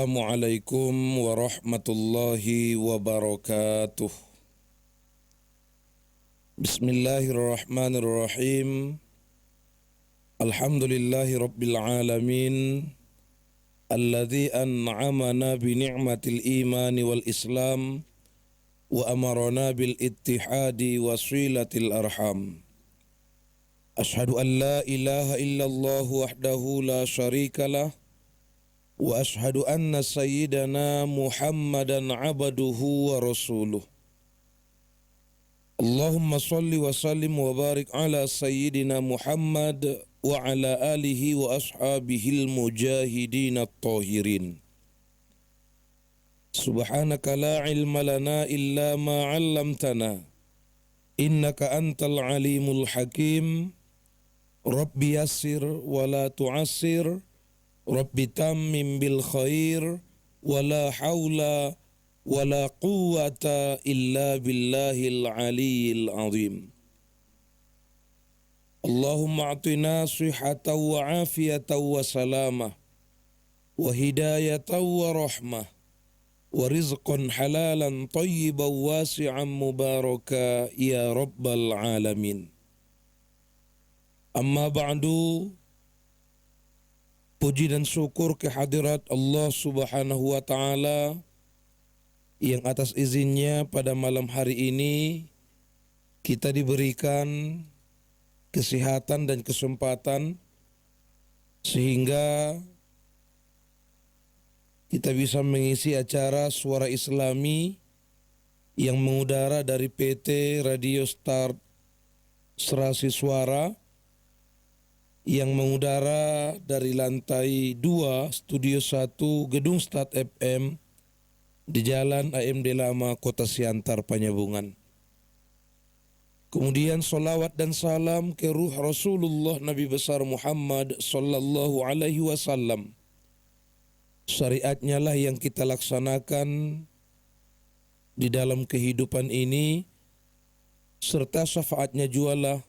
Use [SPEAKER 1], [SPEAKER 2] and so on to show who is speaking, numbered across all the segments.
[SPEAKER 1] Assalamualaikum warahmatullahi wabarakatuh. Bismillahirrahmanirrahim. Alhamdulillahi rabbil alamin. Alladzi an'amana bi ni'matil imani wal islam wa amarana bil ittihadi wa silatil arham. Ashhadu an la ilaha illallah wahdahu la syarikalah wa ashhadu anna sayyidana Muhammadan abduhu wa rasuluh. Allahumma salli wa sallim wa barik ala sayyidina Muhammad wa ala alihi wa ashabihil mujahidin at-tahirin. Subhanaka la ilma lana illa ma 'allamtana innaka antal alimul hakim. Rabbi yassir wa la tu'assir, Rabbi tammim bil khair, wa la hawla wa la quwwata illa billahil aliyyil azim. Allahumma atina sihhatan wa afiyatan wa salamah wa hidayatan wa rahmah wa rizqan halalan tayyiban wasi'an mubaraka ya rabbal alamin. Amma ba'du. Puji dan syukur kehadirat Allah Subhanahu wa Ta'ala yang atas izinnya pada malam hari ini kita diberikan kesehatan dan kesempatan sehingga kita bisa mengisi acara Suara Islami yang mengudara dari PT Radio Start Serasi Suara, yang mengudara dari lantai 2 Studio 1 Gedung Start FM di Jalan AMD Lama, Kota Siantar, Panyabungan. Kemudian salawat dan salam ke ruh Rasulullah Nabi besar Muhammad sallallahu alaihi wasallam. Syariatnya lah yang kita laksanakan di dalam kehidupan ini, serta syafaatnya jualah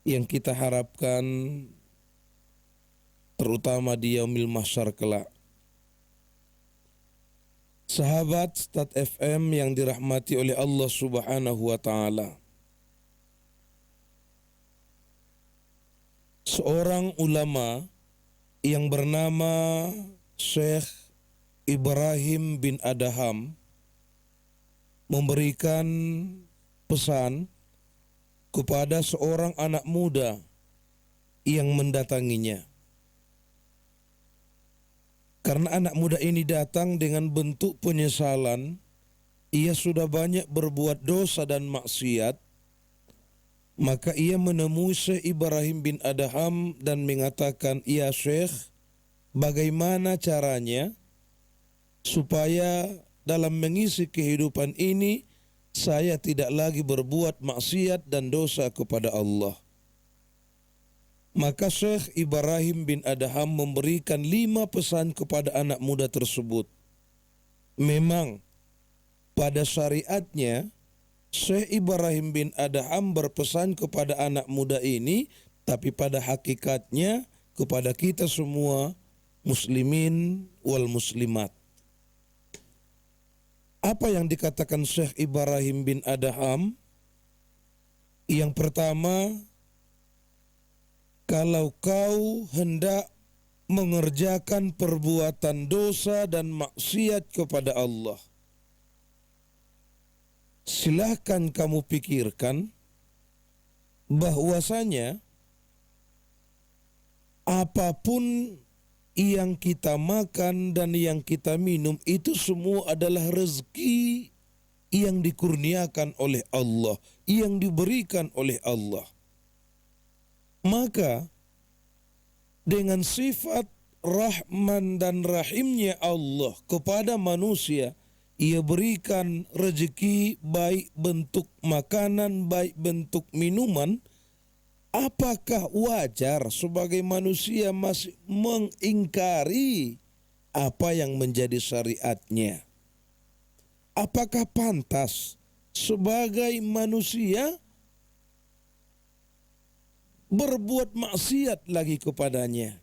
[SPEAKER 1] yang kita harapkan terutama di yaumil mahsyar kelak. Sahabat Start FM yang dirahmati oleh Allah Subhanahu wa Ta'ala, seorang ulama yang bernama Syekh Ibrahim bin Adham memberikan pesan kepada seorang anak muda yang mendatanginya. Karena anak muda ini datang dengan bentuk penyesalan, ia sudah banyak berbuat dosa dan maksiat, maka ia menemui Syekh Ibrahim bin Adham dan mengatakan, "Ya Syekh, bagaimana caranya supaya dalam mengisi kehidupan ini saya tidak lagi berbuat maksiat dan dosa kepada Allah?" Maka Syekh Ibrahim bin Adham memberikan 5 pesan kepada anak muda tersebut. Memang pada syariatnya Syekh Ibrahim bin Adham berpesan kepada anak muda ini, tapi pada hakikatnya kepada kita semua muslimin wal muslimat. Apa yang dikatakan Syekh Ibrahim bin Adham? Yang pertama, kalau kau hendak mengerjakan perbuatan dosa dan maksiat kepada Allah, silahkan kamu pikirkan bahwasanya apapun yang kita makan dan yang kita minum itu semua adalah rezeki yang dikurniakan oleh Allah, yang diberikan oleh Allah. Maka dengan sifat Rahman dan Rahimnya Allah kepada manusia, ia berikan rezeki baik bentuk makanan, baik bentuk minuman. Apakah wajar sebagai manusia masih mengingkari apa yang menjadi syariatnya? Apakah pantas sebagai manusia berbuat maksiat lagi kepadanya?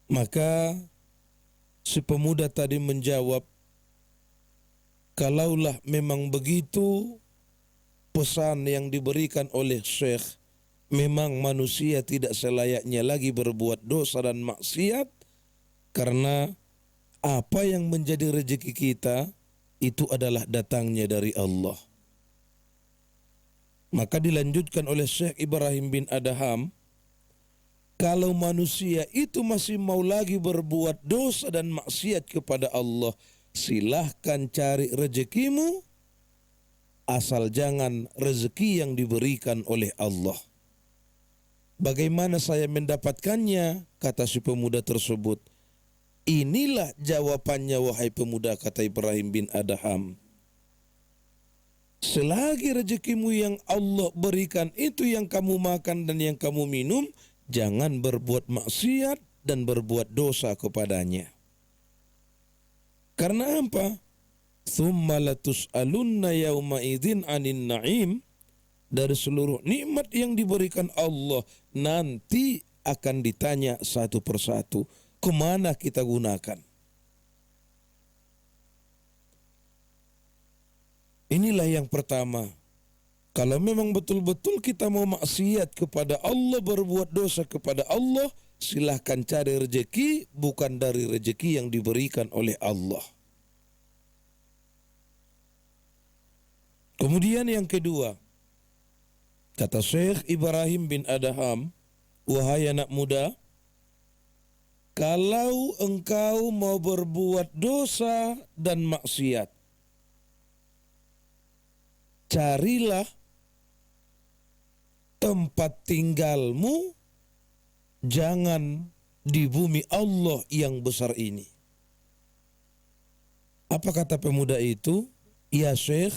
[SPEAKER 1] Maka si pemuda tadi menjawab, kalaulah memang begitu pesan yang diberikan oleh Syekh, memang manusia tidak selayaknya lagi berbuat dosa dan maksiat, karena apa yang menjadi rezeki kita itu adalah datangnya dari Allah. Maka dilanjutkan oleh Syekh Ibrahim bin Adham, kalau manusia itu masih mau lagi berbuat dosa dan maksiat kepada Allah, silahkan cari rezekimu, asal jangan rezeki yang diberikan oleh Allah. Bagaimana saya mendapatkannya? Kata si pemuda tersebut. Inilah jawabannya wahai pemuda, kata Ibrahim bin Adham. Selagi rezekimu yang Allah berikan itu yang kamu makan dan yang kamu minum, jangan berbuat maksiat dan berbuat dosa kepadanya. Karena apa? Tsumma latus'alunna yauma idzin 'anin na'im. Dari seluruh nikmat yang diberikan Allah nanti akan ditanya satu persatu, kemana kita gunakan. Inilah yang pertama. Kalau memang betul-betul kita mau maksiat kepada Allah, berbuat dosa kepada Allah, silahkan cari rezeki bukan dari rezeki yang diberikan oleh Allah. Kemudian yang kedua, kata Syekh Ibrahim bin Adham, wahai anak muda, kalau engkau mau berbuat dosa dan maksiat, carilah tempat tinggalmu jangan di bumi Allah yang besar ini. Apa kata pemuda itu? Ya Syekh,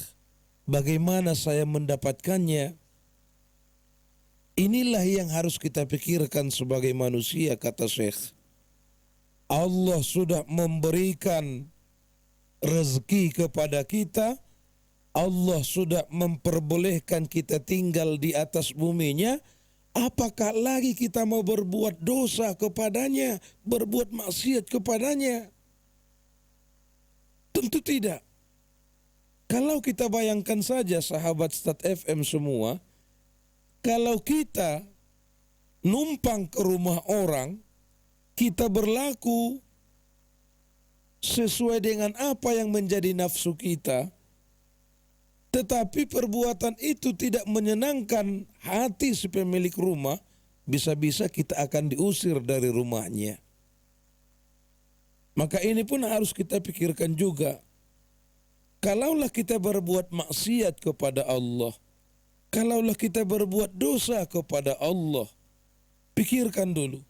[SPEAKER 1] bagaimana saya mendapatkannya? Inilah yang harus kita pikirkan sebagai manusia, kata Syekh. Allah sudah memberikan rezeki kepada kita, Allah sudah memperbolehkan kita tinggal di atas buminya, apakah lagi kita mau berbuat dosa kepadanya, berbuat maksiat kepadanya? Tentu tidak. Kalau kita bayangkan saja sahabat Start FM semua, kalau kita numpang ke rumah orang, kita berlaku sesuai dengan apa yang menjadi nafsu kita, tetapi perbuatan itu tidak menyenangkan hati si pemilik rumah, bisa-bisa kita akan diusir dari rumahnya. Maka ini pun harus kita pikirkan juga. Kalaulah kita berbuat maksiat kepada Allah, kalaulah kita berbuat dosa kepada Allah, pikirkan dulu.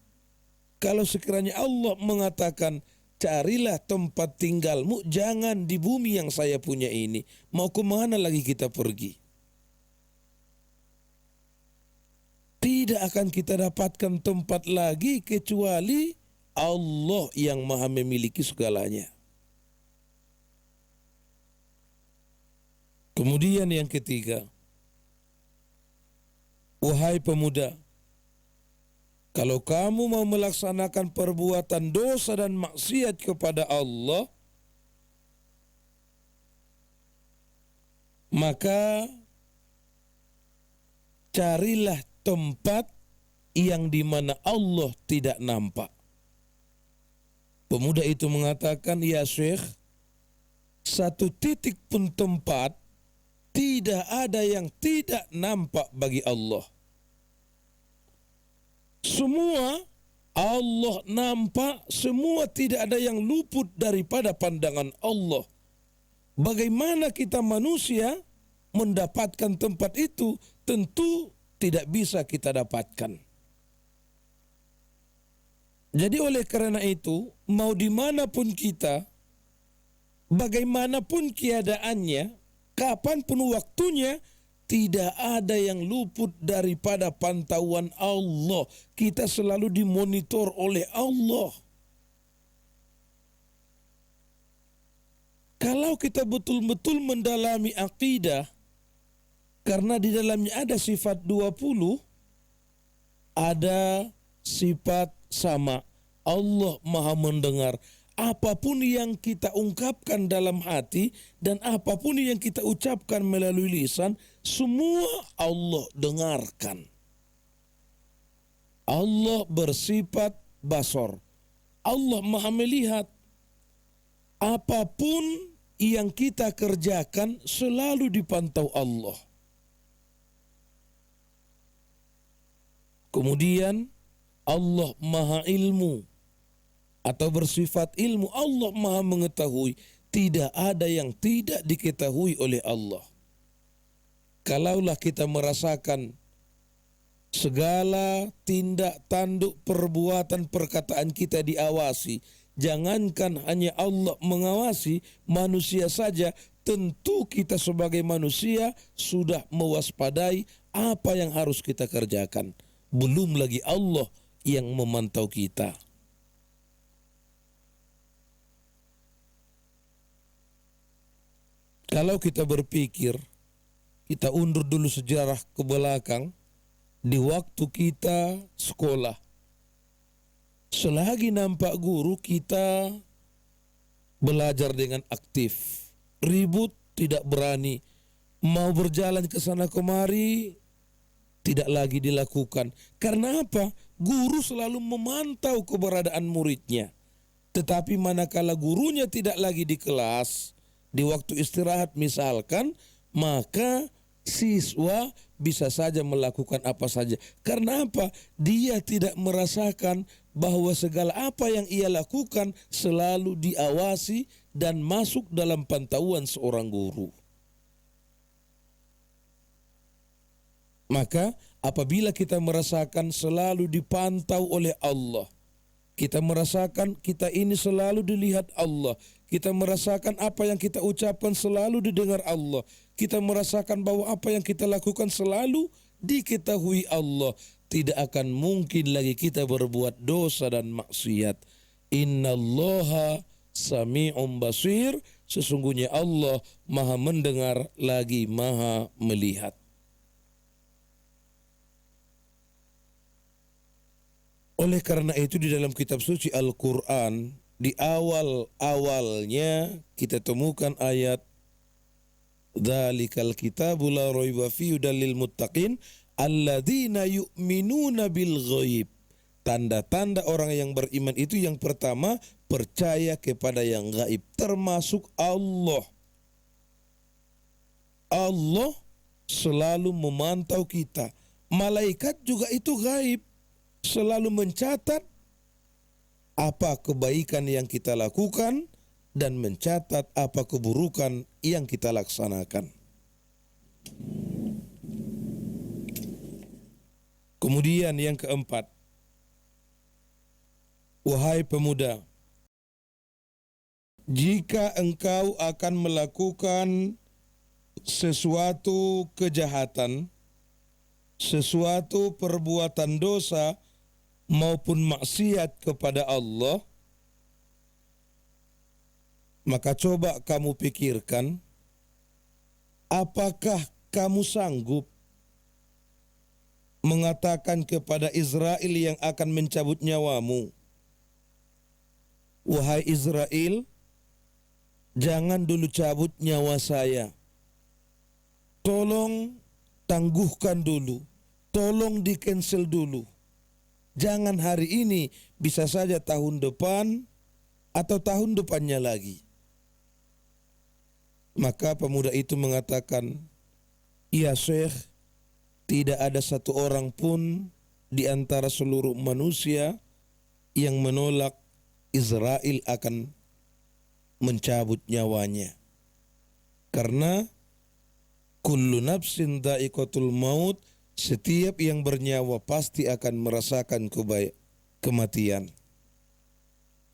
[SPEAKER 1] Kalau sekiranya Allah mengatakan, carilah tempat tinggalmu jangan di bumi yang saya punya ini, mau kemana lagi kita pergi? Tidak akan kita dapatkan tempat lagi kecuali Allah yang maha memiliki segalanya. Kemudian yang ketiga, wahai pemuda, kalau kamu mau melaksanakan perbuatan dosa dan maksiat kepada Allah, maka carilah tempat yang dimana Allah tidak nampak. Pemuda itu mengatakan, ya Syekh, satu titik pun tempat tidak ada yang tidak nampak bagi Allah. Semua Allah nampak, semua tidak ada yang luput daripada pandangan Allah. Bagaimana kita manusia mendapatkan tempat itu? Tentu tidak bisa kita dapatkan. Jadi oleh karena itu, mau dimanapun kita, bagaimanapun keadaannya, kapanpun waktunya, tidak ada yang luput daripada pantauan Allah. Kita selalu dimonitor oleh Allah. Kalau kita betul-betul mendalami akidah, karena di dalamnya ada sifat 20, ada sifat sama. Allah Maha mendengar. Apapun yang kita ungkapkan dalam hati dan apapun yang kita ucapkan melalui lisan, semua Allah dengarkan. Allah bersifat basor. Allah Maha melihat. Apapun yang kita kerjakan selalu dipantau Allah. Kemudian Allah Maha ilmu atau bersifat ilmu. Allah Maha mengetahui. Tidak ada yang tidak diketahui oleh Allah. Kalaulah kita merasakan segala tindak tanduk perbuatan perkataan kita diawasi, jangankan hanya Allah mengawasi, manusia saja tentu kita sebagai manusia sudah mewaspadai apa yang harus kita kerjakan. Belum lagi Allah yang memantau kita. Kalau kita berpikir, kita undur dulu sejarah ke belakang, di waktu kita sekolah, selagi nampak guru kita belajar dengan aktif, ribut tidak berani, mau berjalan ke sana kemari tidak lagi dilakukan. Karena apa? Guru selalu memantau keberadaan muridnya. Tetapi manakala gurunya tidak lagi di kelas, di waktu istirahat misalkan, maka siswa bisa saja melakukan apa saja. Karena apa? Dia tidak merasakan bahwa segala apa yang ia lakukan selalu diawasi dan masuk dalam pantauan seorang guru. Maka apabila kita merasakan selalu dipantau oleh Allah, kita merasakan kita ini selalu dilihat Allah, kita merasakan apa yang kita ucapkan selalu didengar Allah, kita merasakan bahwa apa yang kita lakukan selalu diketahui Allah, tidak akan mungkin lagi kita berbuat dosa dan maksiat. Innallaha sami'un basir, sesungguhnya Allah Maha mendengar lagi Maha melihat. Oleh karena itu di dalam kitab suci Al-Quran, di awal-awalnya kita temukan ayat Dzalikal kitabu la raiba fihi hudal lil muttaqin alladzina yu'minuna bil ghaib. Tanda-tanda orang yang beriman itu yang pertama, percaya kepada yang gaib, termasuk Allah. Allah selalu memantau kita. Malaikat juga itu gaib, selalu mencatat apa kebaikan yang kita lakukan dan mencatat apa keburukan yang kita laksanakan. Kemudian yang keempat, wahai pemuda, jika engkau akan melakukan sesuatu kejahatan, sesuatu perbuatan dosa maupun maksiat kepada Allah, maka coba kamu pikirkan, apakah kamu sanggup mengatakan kepada Israel yang akan mencabut nyawamu, wahai Israel, jangan dulu cabut nyawa saya, tolong tangguhkan dulu, tolong di-cancel dulu. Jangan hari ini, bisa saja tahun depan atau tahun depannya lagi. Maka pemuda itu mengatakan, ya Syekh, tidak ada satu orang pun di antara seluruh manusia yang menolak Israel akan mencabut nyawanya. Karena kullu nafsin dha'iqatul maut, setiap yang bernyawa pasti akan merasakan kematian.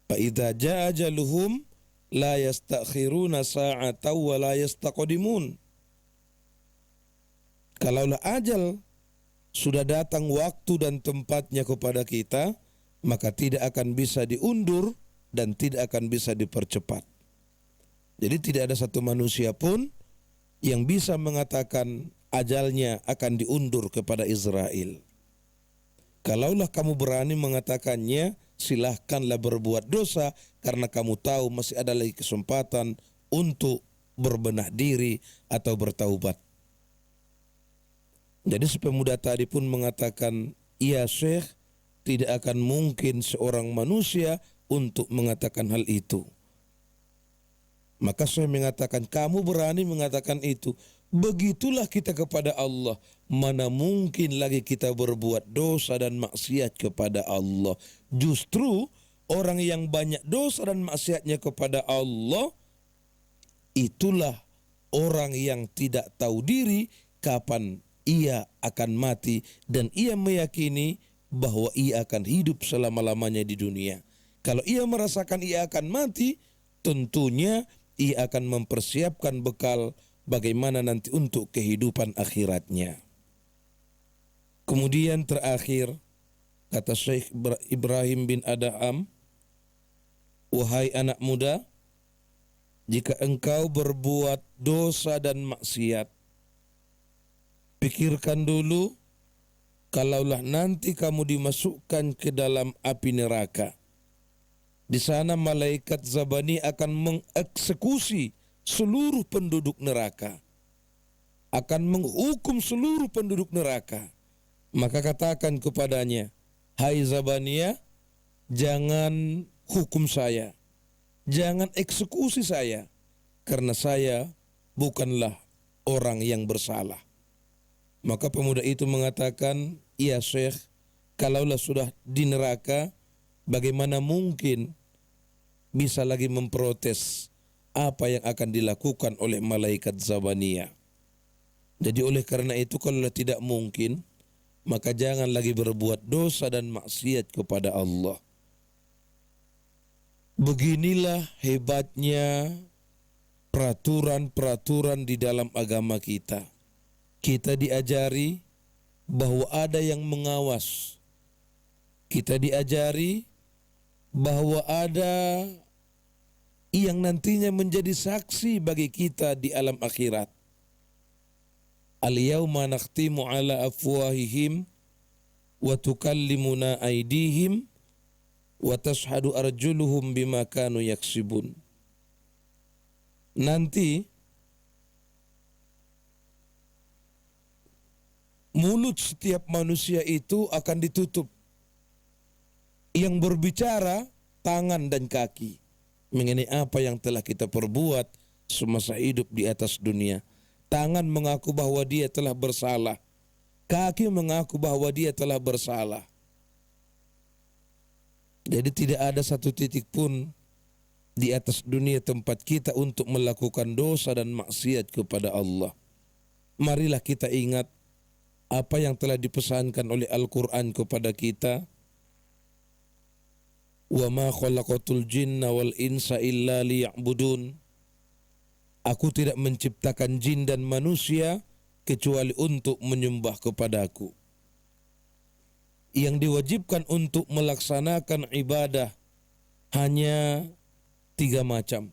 [SPEAKER 1] Fa idza jaa ajaluhum la yastakhiruna sa'atan wa la yastaqdimun. Kalaulah ajal sudah datang waktu dan tempatnya kepada kita, maka tidak akan bisa diundur dan tidak akan bisa dipercepat. Jadi tidak ada satu manusia pun yang bisa mengatakan ajalnya akan diundur kepada Israel. Kalaulah kamu berani mengatakannya, silahkanlah berbuat dosa karena kamu tahu masih ada lagi kesempatan untuk berbenah diri atau bertaubat. Jadi si pemuda tadi pun mengatakan, "Ya Syekh, tidak akan mungkin seorang manusia untuk mengatakan hal itu." Maka saya mengatakan, kamu berani mengatakan itu. Begitulah kita kepada Allah. Mana mungkin lagi kita berbuat dosa dan maksiat kepada Allah. Justru orang yang banyak dosa dan maksiatnya kepada Allah, itulah orang yang tidak tahu diri kapan ia akan mati, dan ia meyakini bahwa ia akan hidup selama-lamanya di dunia. Kalau ia merasakan ia akan mati, tentunya ia akan mempersiapkan bekal bagaimana nanti untuk kehidupan akhiratnya. Kemudian terakhir, kata Syekh Ibrahim bin Adham, "Wahai anak muda, jika engkau berbuat dosa dan maksiat, pikirkan dulu, kalaulah nanti kamu dimasukkan ke dalam api neraka. Di sana malaikat Zabani akan mengeksekusi seluruh penduduk neraka, akan menghukum seluruh penduduk neraka. Maka katakan kepadanya, hai Zabaniya, jangan hukum saya, jangan eksekusi saya, karena saya bukanlah orang yang bersalah." Maka pemuda itu mengatakan, "Ya Syekh, kalaulah sudah di neraka, bagaimana mungkin bisa lagi memprotes apa yang akan dilakukan oleh malaikat Zabaniyah?" Jadi oleh karena itu, kalau tidak mungkin, maka jangan lagi berbuat dosa dan maksiat kepada Allah. Beginilah hebatnya peraturan-peraturan di dalam agama kita. Kita diajari bahwa ada yang mengawas. Kita diajari bahwa ada yang nantinya menjadi saksi bagi kita di alam akhirat. Al-yawma nakhtimu ala afwahihim wa tukallimuna aydihim wa tashhadu arjuluhum bima kanu yaksibun. Nanti mulut setiap manusia itu akan ditutup. Yang berbicara tangan dan kaki mengenai apa yang telah kita perbuat semasa hidup di atas dunia. Tangan mengaku bahwa dia telah bersalah, kaki mengaku bahwa dia telah bersalah. Jadi tidak ada satu titik pun di atas dunia tempat kita untuk melakukan dosa dan maksiat kepada Allah. Marilah kita ingat apa yang telah dipesankan oleh Al-Quran kepada kita. "Wa ma khalaqatul jinna wal insa illa liya'budun." Aku tidak menciptakan jin dan manusia kecuali untuk menyembah kepadaku. Yang diwajibkan untuk melaksanakan ibadah hanya 3 macam.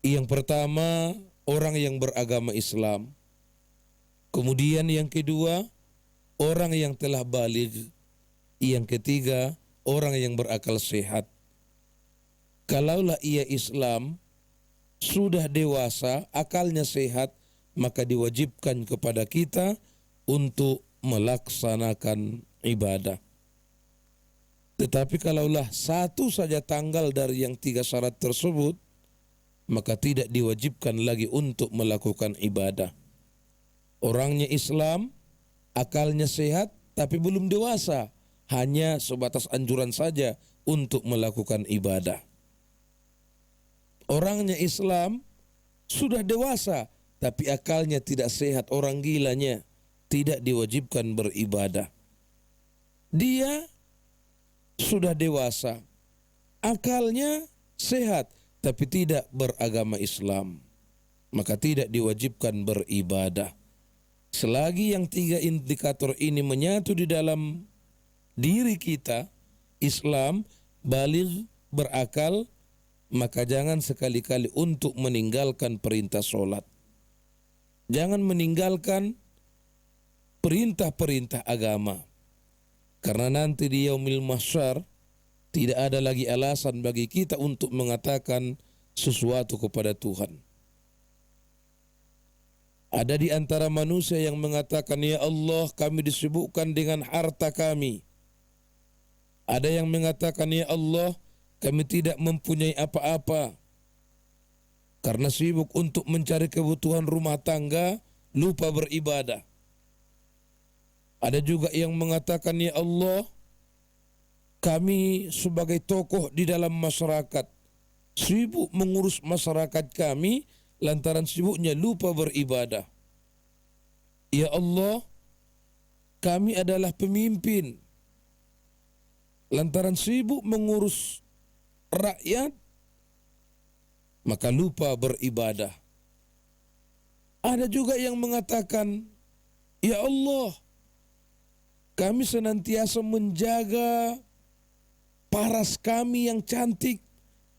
[SPEAKER 1] Yang pertama, orang yang beragama Islam. Kemudian yang kedua, orang yang telah baligh. Yang ketiga, orang yang berakal sehat. Kalaulah ia Islam, sudah dewasa, akalnya sehat, maka diwajibkan kepada kita untuk melaksanakan ibadah. Tetapi kalaulah satu saja tanggal dari yang 3 syarat tersebut, maka tidak diwajibkan lagi untuk melakukan ibadah. Orangnya Islam, akalnya sehat, tapi belum dewasa, hanya sebatas anjuran saja untuk melakukan ibadah. Orangnya Islam, sudah dewasa, tapi akalnya tidak sehat, orang gilanya, tidak diwajibkan beribadah. Dia sudah dewasa, akalnya sehat, tapi tidak beragama Islam, maka tidak diwajibkan beribadah. Selagi yang 3 indikator ini menyatu di dalam diri kita, Islam, baligh, berakal, maka jangan sekali-kali untuk meninggalkan perintah sholat. Jangan meninggalkan perintah-perintah agama. Karena nanti di yaumil mahsyar, Tidak ada lagi alasan bagi kita untuk mengatakan sesuatu kepada Tuhan. Ada di antara manusia yang mengatakan, ya Allah, kami disibukkan dengan harta kami. Ada yang mengatakan, ya Allah, kami tidak mempunyai apa-apa karena sibuk untuk mencari kebutuhan rumah tangga, lupa beribadah. Ada juga yang mengatakan, ya Allah, kami sebagai tokoh di dalam masyarakat sibuk mengurus masyarakat kami, lantaran sibuknya lupa beribadah. Ya Allah, kami adalah pemimpin, lantaran sibuk mengurus rakyat, maka lupa beribadah. Ada juga yang mengatakan, ya Allah, kami senantiasa menjaga paras kami yang cantik,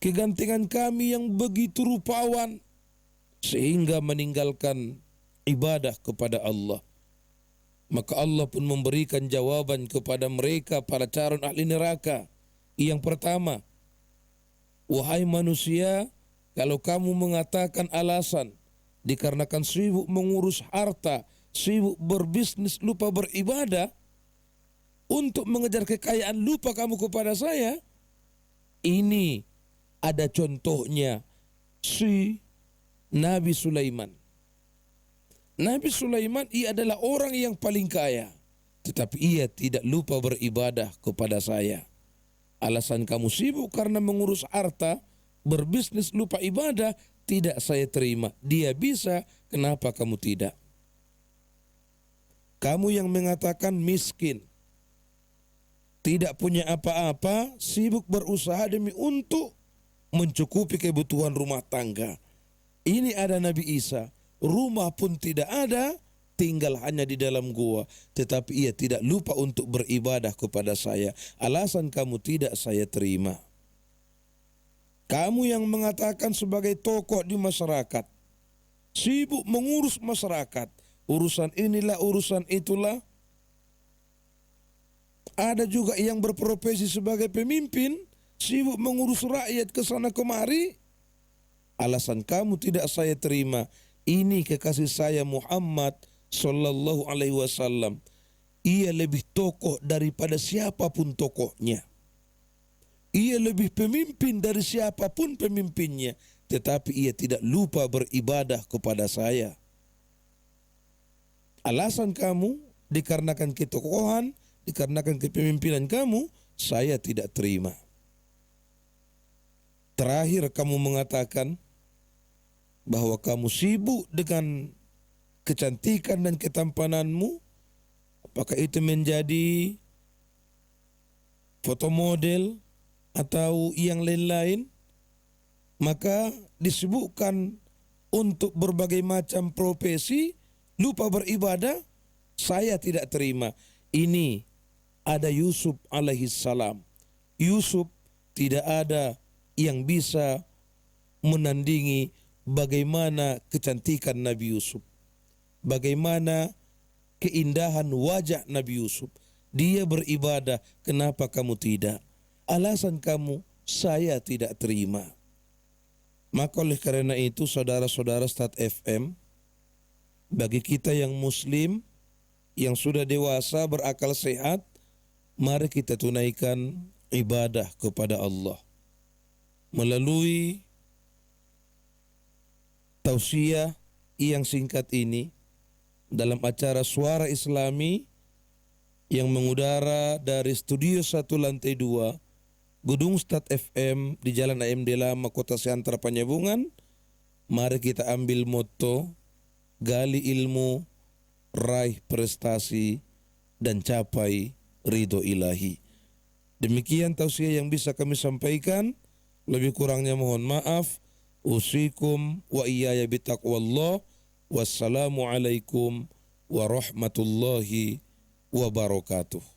[SPEAKER 1] kegantengan kami yang begitu rupawan, sehingga meninggalkan ibadah kepada Allah. Maka Allah pun memberikan jawaban kepada mereka, para calon ahli neraka. Yang pertama, wahai manusia, kalau kamu mengatakan alasan dikarenakan sibuk mengurus harta, sibuk berbisnis, lupa beribadah, untuk mengejar kekayaan lupa kamu kepada saya, ini ada contohnya si Nabi Sulaiman. Nabi Sulaiman ia adalah orang yang paling kaya, tetapi ia tidak lupa beribadah kepada saya. Alasan kamu sibuk karena mengurus harta, berbisnis, lupa ibadah, tidak saya terima. Dia bisa, kenapa kamu tidak? Kamu yang mengatakan miskin, tidak punya apa-apa, sibuk berusaha demi untuk mencukupi kebutuhan rumah tangga. Ini ada Nabi Isa, rumah pun tidak ada, tinggal hanya di dalam gua, tetapi ia tidak lupa untuk beribadah kepada saya. Alasan kamu tidak saya terima. Kamu yang mengatakan sebagai tokoh di masyarakat, sibuk mengurus masyarakat, urusan inilah, urusan itulah. Ada juga yang berprofesi sebagai pemimpin, sibuk mengurus rakyat ke sana kemari. Alasan kamu tidak saya terima. Ini kekasih saya Muhammad Sallallahu Alaihi Wasallam. Ia lebih tokoh daripada siapapun tokohnya. Ia lebih pemimpin dari siapapun pemimpinnya. Tetapi ia tidak lupa beribadah kepada saya. Alasan kamu dikarenakan ketokohan, dikarenakan kepemimpinan kamu, saya tidak terima. Terakhir kamu mengatakan bahwa kamu sibuk dengan kecantikan dan ketampananmu, apakah itu menjadi foto model atau yang lain-lain, maka disibukkan untuk berbagai macam profesi, lupa beribadah, saya tidak terima. Ini ada Yusuf alaihissalam. Yusuf tidak ada yang bisa menandingi bagaimana kecantikan Nabi Yusuf, bagaimana keindahan wajah Nabi Yusuf. Dia beribadah, kenapa kamu tidak? Alasan kamu, saya tidak terima. Maka oleh karena itu, saudara-saudara Start FM, bagi kita yang muslim, yang sudah dewasa, berakal sehat, mari kita tunaikan ibadah kepada Allah melalui tausiah yang singkat ini dalam acara Suara Islami yang mengudara dari Studio 1 Lantai 2 Gedung Start FM di Jalan AMD Lama, Kota Siantar, Penyambungan. Mari kita ambil moto, gali ilmu, raih prestasi, dan capai ridho ilahi. Demikian tausiah yang bisa kami sampaikan. Lebih kurangnya mohon maaf. Usikum wa iyaya bitaqwallah. Wassalamualaikum warahmatullahi wabarakatuh.